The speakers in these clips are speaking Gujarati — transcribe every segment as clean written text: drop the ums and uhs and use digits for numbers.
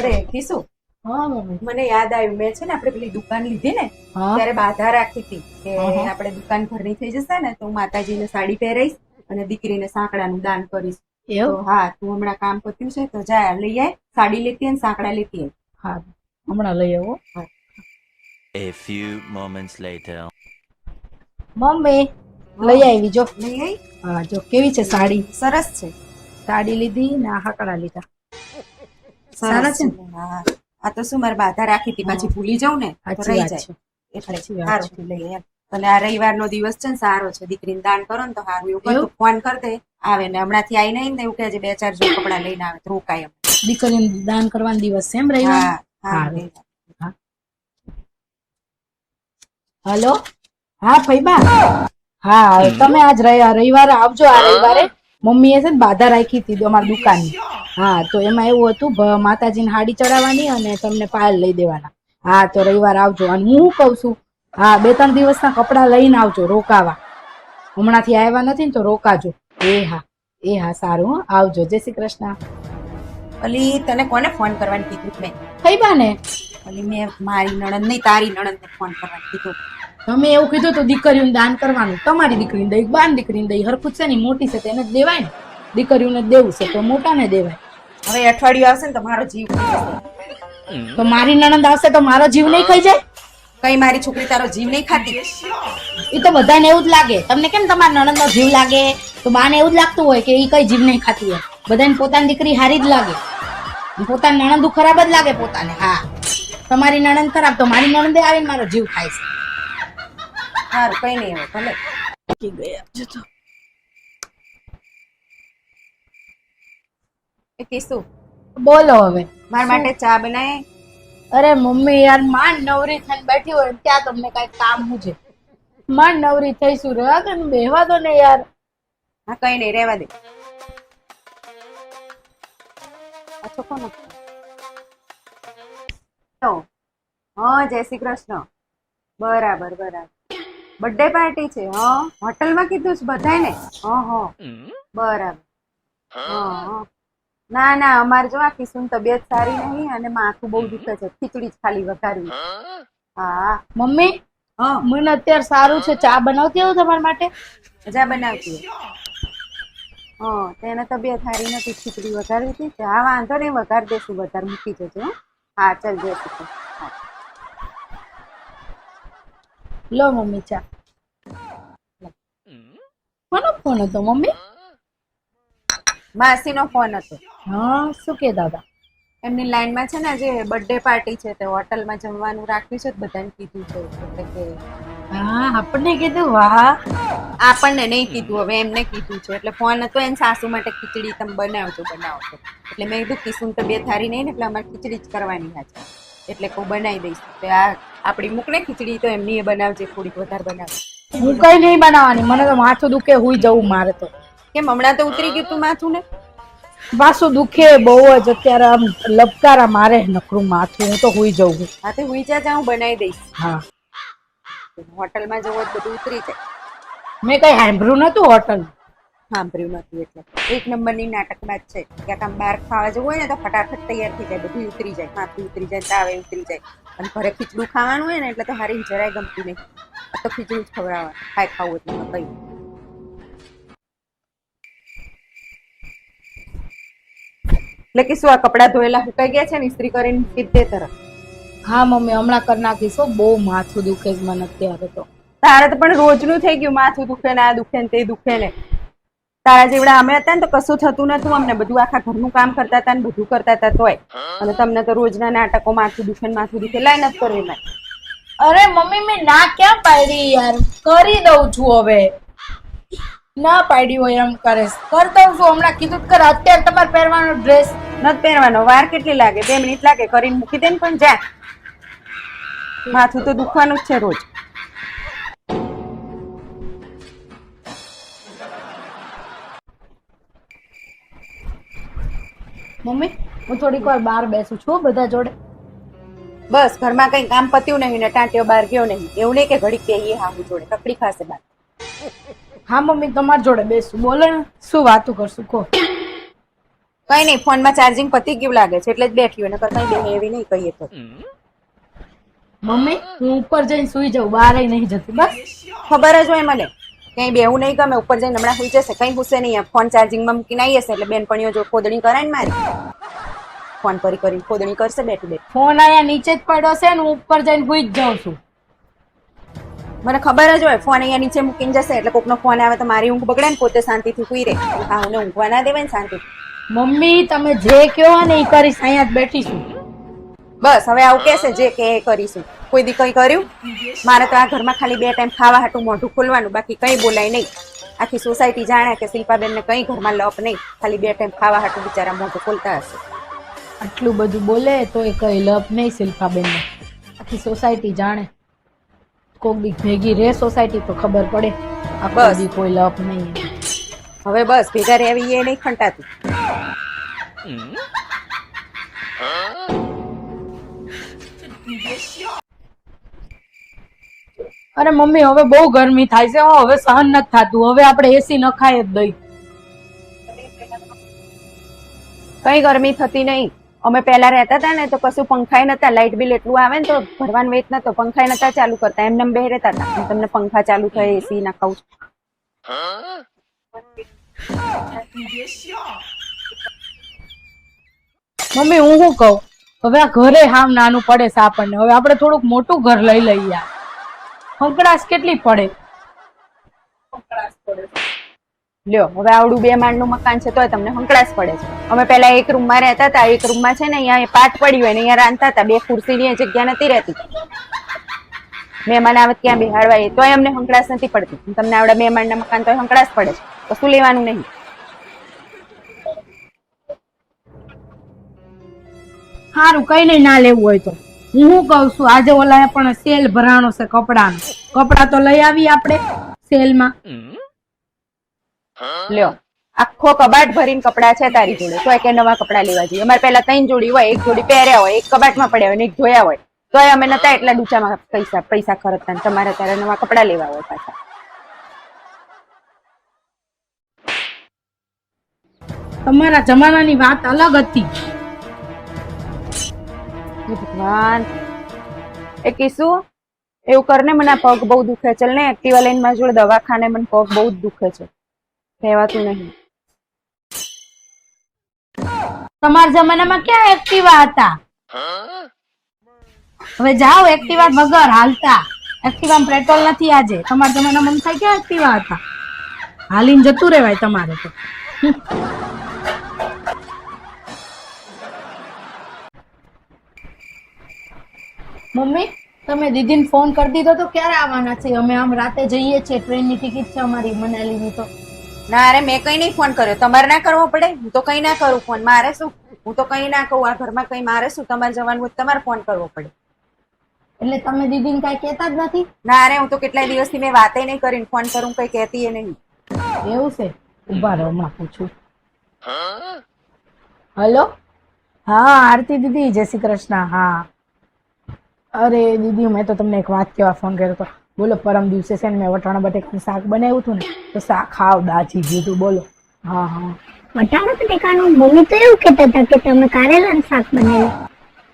અરે કીશું હા મમ્મી. મને યાદ આવ્યું મેં છે ને આપણે પેલી દુકાન લીધી ને હા ત્યારે બાધા રાખી હતી કે હા. આપણે દુકાન ઘરની થઈ જશે ને તો હું માતાજીને સાડી પહેરાઈશ અને દીકરીને સાંકડાનું દાન કરીશ. તો એવું? હા તું હમણાં કામ પત્યું છે તો જા લઈ આય, સાડી લેતી આય ને સાંકડા લેતી આય. હા હમણાં લઈ આવો. A few moments later. Mummy હા. લઈ આવી જો. લઈ આય. હા જો કેવી છે સાડી. સરસ છે. સાડી લીધી ને આ હાકડા લીધા. સારા સરસ છે ને? છે. હા આ તો શું મારે બાધા રાખી હતી પછી ભૂલી જાઉં ને તો સાચી રહી વાત જાય છે. એટલે સાચી વાત સારું છે. થી લઈ એમ. અને આ રવિવારનો દિવસ છે ને સારો છે, દીકરીને દાન કરો ને તો સારું. એવું કર એવું? તો ફોન કર દે આવે ને હમણાંથી આવી નહીં ને એવું કે બે ચાર જો કપડા લઈને આવે તો રોકાય એમ. દીકરીને દાન કરવાનો દિવસ છે એમ રવિવાર? હા હા સારું. હા. હલો હા ફઈબા. હા તમે આજ રવિવારે આવજો. આ રવિવારે મમ્મીએ છે ને બાધા રાખી હતી અમારી દુકાનની. હા તો એમાં એવું હતું માતાજીને હાડી ચડાવવાની અને તમને પાયલ લઈ દેવાના. હા તો રવિવાર આવજો. અને હું કઉ છું હા 2-3 દિવસના કપડા લઈને આવજો રોકાવા. હમણાંથી આવ્યા નથી ને તો રોકાજો. એ હા સારું. હો આવજો. જય શ્રી કૃષ્ણ. અલી તને કોને ફોન કરવાનું કીધું મેં? ફઈબા ને અલી મેં મારી નણંદ નહીં તારી નણંદને ફોન કરવાનું કીધું. તમે એવું કીધું તો દીકરીઓને દાન કરવાનું. તમારી દીકરીને દઈ બાર દીકરીને દઈ હરખું છે ને મોટી છે તેને જ દેવાય ને. દીકરીઓને દેવું છે તો મોટાને દેવાય. હવે અઠવાડિયું આવશે ને તો મારો જીવ ખાઈ જશે. તો મારી નણંદ આવશે તો મારો જીવ નહીં ખાઈ જાય? કઈ મારી છોકરી તારો જીવ નહીં ખાતી? એ તો બધાને એવું જ લાગે. તમને કેમ તમારા નણંદનો જીવ લાગે? તો બાને એવું જ લાગતું હોય કે ઈ કઈ જીવ નહીં ખાતી હોય. બધાને પોતાની દીકરી હારી જ લાગે. પોતાની નણંદ ખરાબ જ લાગે પોતાને. હા તમારી નણંદ ખરાબ તો મારી નણંદે આવીને મારો જીવ ખાય છે. સારું કઈ નહીં હવે ભલે. એ કીશું બોલો હવે. મારા માટે ચા બનાય. અરે મમ્મી યાર માંડ નવરી થઈને બેઠી હોય ત્યાં તમને કઈ કામ હું છે? માંડ નવરી થઈશું રહ્યા કે બેહવા દો ને યાર. હા કઈ નહીં રહેવા દે. અચ્છા કોનો? હા જય શ્રી કૃષ્ણ. બરાબર બરાબર. બર્થડે પાર્ટી છે? હા હોટલમાં કીધું છે બધાને? હા બરાબર. હા ના ના અમારે જો આ કિશુની તબિયત સારી નહીં અને માથું બહુ દુખે છે. ખીચડી જ ખાલી વઘારવી. હા મમ્મી હા મને અત્યારે સારું છે. ચા બનાવતી આવું તમારા માટે? મજા બનાવતી હોય. હા તેને તબિયત સારી નથી, ખીચડી વઘારવી હતી. હા વાંધો નહીં વઘાર દેશું. વધારે મૂકી જજો. હો હા ચાલ જય શ્રી કૃષ્ણ. હા. લો મમ્મી ચા. કોનો ફોન હતો મમ્મી? માસીનો ફોન હતો. હા શું કહેતા હતા? એમની લાઈનમાં છે ને આજે બર્થડે પાર્ટી છે તે હોટલમાં જમવાનું રાખ્યું છે બધાને કીધું છે એટલે કે હા આપણને કીધું. વાહ. આપણને નહીં કીધું હવે એમને કીધું છે એટલે ફોન હતો એને સાસુ માટે ખીચડી તમે બનાવજો એટલે મેં કીધું કિશુની તબિયત સારી નહીં ને એટલે અમારે ખીચડી જ કરવાની છે એટલે કોઈ બનાવી દઈશ. તો આ આપણી મૂક ને ખીચડી તો એમની એ બનાવજે થોડીક વધારે બનાવજે. હું કઈ નહીં બનાવવાની. મને તો માથું દુખે હુઈ જવું મારે તો. કેમ હમણાં તો ઉતરી ગયું તું માથું ને? પાછું દુખે બહુ જ અત્યારે. આમ લપકારા મારે નકરું માથું. હું તો હુઈ જવું. હા તે હુઈ જા હું બનાવી દઈશ. હા હોટલમાં જવું હોય તો બધું ઉતરી જાય. મેં કઈ સાંભળ્યું નતું હોટલ. સાંભળ્યું નથી એટલે એક નંબરની નાટકમાં જ છે. ક્યાંક આમ બહાર ખાવા જવું હોય ને તો ફટાફટ તૈયાર થઈ જાય, બધું ઉતરી જાય, માથું ઉતરી જાય, તાવે ઉતરી જાય. અને ઘરે ખીચડું ખાવાનું હોય ને એટલે તો હારી જરાય ગમતું નહીં. તો ખીચડું જ ખવડાવવાનું ખાય ખાવું એટલે કઈ. એટલે કે શું આ કપડાં ધોયેલા સુકાઈ ગયા છે ને ઇસ્ત્રી કરીને મૂકી દે તરફ. હા મમ્મી હમણાં કરી નાખીશ. બહુ માથું દુખે છે મને અત્યારે તો. તારે તો પણ રોજનું થઈ ગયું માથું દુખે ને આ દુખે ને તે દુખે ને. તારા જેવડા અમે હતા ને તો કશું થતું નતું અમને. બધું આખા ઘરનું કામ કરતા હતા ને બધું કરતા હતા તોય. અને તમને તો રોજના નાટકો માથું દુખે ને માથું દુખે. લાઈ નથી કરવી મેં. અરે મમ્મી મેં ના ક્યાં પાડી યાર. કરી દઉં છું હવે. ના પાડી હોય એમ કરે કર દઉં છું. હમણાં કીધું કર. અત્યારે તમારે પહેરવાનો ડ્રેસ નથી પહેરવાનો. વાર કેટલી લાગે? 2 મિનિટ લાગે. કરીને મૂકી દે ને પણ જા. માથું તો દુખવાનું જ છે રોજ. મમ્મી હું થોડીક વાર બહાર બેસું છું બધા જોડે. બસ ઘરમાં કઈ કામ પત્યું નહીં ને ટાંટિયો બહાર ગયો નહીં. એવું નહીં કે ઘડીક કહીએ હાહુ જોડે તકડી ખાશે બાર. હા મમ્મી તમારી જોડે બેસું. બોલો ને શું વાતું કરશું કહો. કઈ નહીં, ફોનમાં ચાર્જિંગ પતી ગયું લાગે છે એટલે જ બેઠી હોય, નકર કઈ બે એવી નહીં કહીએ તો. મમ્મી હું ઉપર જઈને સુઈ જાઉં, બહાર નહીં જતી બસ. ખબર જ હોય મને, કઈ બેવું નહીં ગમે, ઉપર જઈને હમણાં સુઈ જશે, કઈ પૂછે નહીં. ફોન ચાર્જિંગમાં મૂકીને આવી હશે એટલે બેનપણીઓ જો ખોદણી કરાય ને મારી, ફોન કરી ખોદણી કરશે બેઠી બેઠી. ફોન આયા નીચે જ પડ્યો છે ને હું ઉપર જઈને સુઈ જ જાઉં છું. મને ખબર જ હોય ફોન અહીંયા નીચે મૂકીને જશે એટલે કોકનો ફોન આવે તો મારી ઊંઘ બગડે ને, પોતે શાંતિથી સુઈ રહે. હા, હું ઊંઘવા ના દેવાય ને શાંતિ. મમ્મી તમે જે કહો ને એ કરીશ, અહીંયા જ બેઠી છું. બસ હવે આવું કહેશે જે કે એ કરીશું. કોઈ દી કઈ કર્યું? મારે તો આ ઘરમાં ખાલી 2 ટાઈમ ખાવા હાટું મોઢું ખોલવાનું, બાકી કઈ બોલાય નહીં. આખી સોસાયટી જાણે કે શિલ્પાબેન ને કઈ ઘરમાં લપ નહીં, ખાલી 2 ટાઈમ ખાવા હાટું બિચારા મોઢું ખોલતા હશે. આટલું બધું બોલે તો એ કઈ લપ નહીં શિલ્પાબેન ને. આખી સોસાયટી જાણે, કોક દી ભેગી રે સોસાયટી તો ખબર પડે. આખો બસ. દી કોઈ લપ નહીં. હવે બસ ભેગા રહેવી એ નહીં ખંટાતું. અરે મમ્મી હવે બહુ ગરમી થાય છે, હવે સહન નથી થતું. હવે આપણે એસી નખાય જ દઈ. કઈ ગરમી થતી નહીં. અમે પહેલા રહેતા હતા ને તો કશું પંખાય નતા, લાઇટ બિલ એટલું આવે ને તો ભરવાનું વેચ નતો, પંખાય નતા ચાલુ કરતા, એમને બે રહેતા હતા. હું તમને પંખા ચાલુ થાય એસી નખાવું છું. મમ્મી હું શું કહું, હવે આ ઘરે હાવ નાનું પડે છે આપણને. હવે આપણે થોડુંક મોટું ઘર લઈ લઈએ. હંકડાશ કેટલી પડે. લ્યો હવે આવડું 2 માળનું મકાન છે તોય તમને હંકડાસ પડે છે. અમે પહેલા એક રૂમમાં રહેતા હતા, એક રૂમમાં છે ને અહીંયા પાટ પડ્યું હોય ને અહીંયા રાંધતા હતા, 2 ખુરશીની જગ્યા નથી રહેતી. મહેમાન આવે ક્યાં બેહાડવા, તોય અમને હંકડાસ નથી પડતી. તમને આવડા 2 માળના મકાન તોય હંકડાસ પડે છે, તો શું લેવાનું નહીં. સારું કઈ નહીં, ના લેવું હોય તો. હું શું કઉ છું, આજે ઓલા પણ સેલ ભરાણો છે કપડાનો, કપડા તો લઈ આવી આપણે સેલમાં. લ્યો આખો કબાટ ભરીને કપડા છે તારી જોડે, તોય કે નવા કપડા લેવા જોઈએ. અમારે પેલા 3 જોડી હોય, એક જોડી પહેર્યા હોય, એક કબાટમાં પડ્યા હોય ને એક ધોયા હોય, તોય અમે નતા એટલા ડૂચામાં પૈસા ખર્ચતા. તમારે ત્યારે નવા કપડા લેવા હોય પાછા. તમારા જમાનાની વાત અલગ હતી. ભગવાન એ કીશું એવું કરને, મને આ પગ બહુ દુખે. ચલ ને એક્ટિવા લઈને મારી જોડે દવાખાને, મને પગ બહુ જ દુખે છે, કહેવાતું નહીં. તમારા જમાનામાં ક્યાં એક્ટિવા હતા? હવે જાઓ એક્ટિવા વગર હાલતા. એક્ટિવામાં પેટ્રોલ નથી આજે. તમારા જમાનામાં થાય ક્યાં એક્ટિવા હતા? હાલીને જતું રહેવાય તમારે તો. મમ્મી તમે દીદીને ફોન કરી દીધો તો ક્યારે આવવાના છે? અમે આમ રાતે જઈએ છીએ, ટ્રેનની ટિકિટ છે અમારી મનાલીની. તો ના અરે મેં કઈ નહીં ફોન કર્યો, તમારે ના કરવો પડે. હું તો કઈ ના કરું ફોન, મારે શું? હું તો કઈ ના કહું આ ઘરમાં, કઈ મારે શું? તમારે જવાનું હોય તમારે ફોન કરવો પડે. એટલે તમે દીદીને કઈ કહેતા જ નથી? ના અરે હું તો કેટલાય દિવસથી મેં વાતે નહીં કરીને ફોન કરું, કઈ કહેતી એ નહીં. એવું છે? ઉભા રહો હમણાં પૂછું. હલો, હા આરતી દીદી, જય શ્રી કૃષ્ણ. હા અરે દીદી મેં તો તમને એક વાત કહેવા ફોન કર્યો હતો. બોલો પરમ દિવસે છે ને મેં વટાણા બટેકાનું શાક બનાવ્યું હતું ને, તો શાક ખાવ દાજી ગયું હતું. બોલો. હા હા વટાણા બટેકાનું મમ્મી તો એવું કહેતા હતા કે તમે કારેલાનું શાક બનાવ્યું.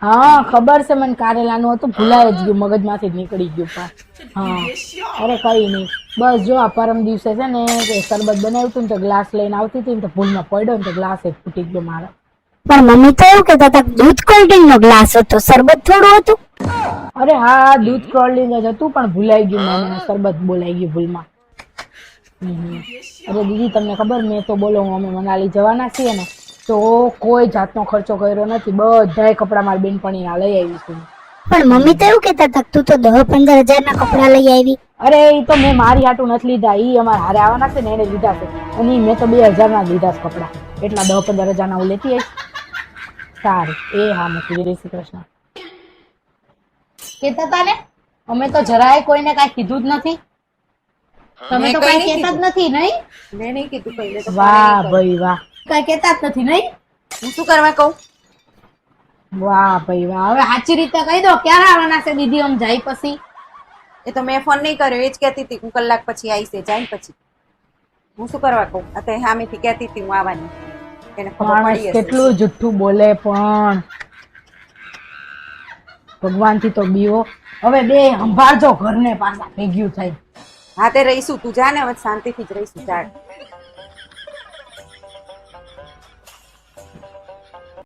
હા ખબર છે મને, કારેલાનું હતું, ભૂલાય જ ગયું, મગજમાંથી જ નીકળી ગયું. હા અરે કઈ નહીં, બસ જો આ પરમ દિવસે છે ને કે શરબત બનાવ્યું હતું ને તો ગ્લાસ લઈને આવતી હતી ને તો ભૂલમાં પડ્યો ને તો ગ્લાસ જ ફૂટી ગયો મારો. પણ મમ્મી તો એવું કહેતા હતા દૂધ કોલ્ડ ડ્રિંક નો ગ્લાસ હતો, શરબત થોડું હતું. અરે હા દૂધ કોલ્ડ જ હતું પણ ભૂલાઈ ગયું, મને શરબત બોલાઈ ગયું ભૂલમાં. અરે દીદી તમને ખબર, મેં તો બોલો અમે મનાલી જવાના છીએ ને તો કોઈ જાતનો ખર્ચો કર્યો નથી, બધાય કપડા મારી બેનપણીના લઈ આવી છું. પણ મમ્મી તો એવું કહેતા હતા તું તો 10-15 હજારના કપડા લઈ આવી. અરે એ તો મેં મારી હાટું નથી લીધા, ઈ અમારા હારે આવવાના છે ને એને લીધા છે, અને મેં તો 2000 ના લીધા છે કપડા, એટલા 10-15 હજારના હું લેતી આવીશ. સારું એ હા મૂકી જય શ્રી કૃષ્ણ. કેતા તા ને અમે તો જરાય કોઈને કાંઈ કીધું જ નથી. તમે તો કાંઈ કહેતા જ નથી નહીં? મેં નહીં કીધું પહેલે તો. વાહ ભાઈ વાહ, કાંઈ કહેતા જ નથી નહીં? હું શું કરવા કહું? વાહ ભાઈ વાહ, હવે સાચી રીતે કહી દો ક્યારે આવવાના છે દીદી આમ જાય પછી? એ તો મેં ફોન નહીં કર્યો, એ જ કહેતી હતી હું કલાક પછી આવીશ, જાય પછી. હું શું કરવા કહું? આ તો સામેથી કહેતી હતી હું આવવાની. એને ખબર માણસ પડી હશે. કેટલું જુઠ્ઠું બોલે પણ ભગવાન થી તો બીવો. હવે બે સંભાળજો ઘરને પાછા ભેગ્યું થાય. હા તે રહીશું, તું જા ને હવે શાંતિથી જ રહીશું. ચાલ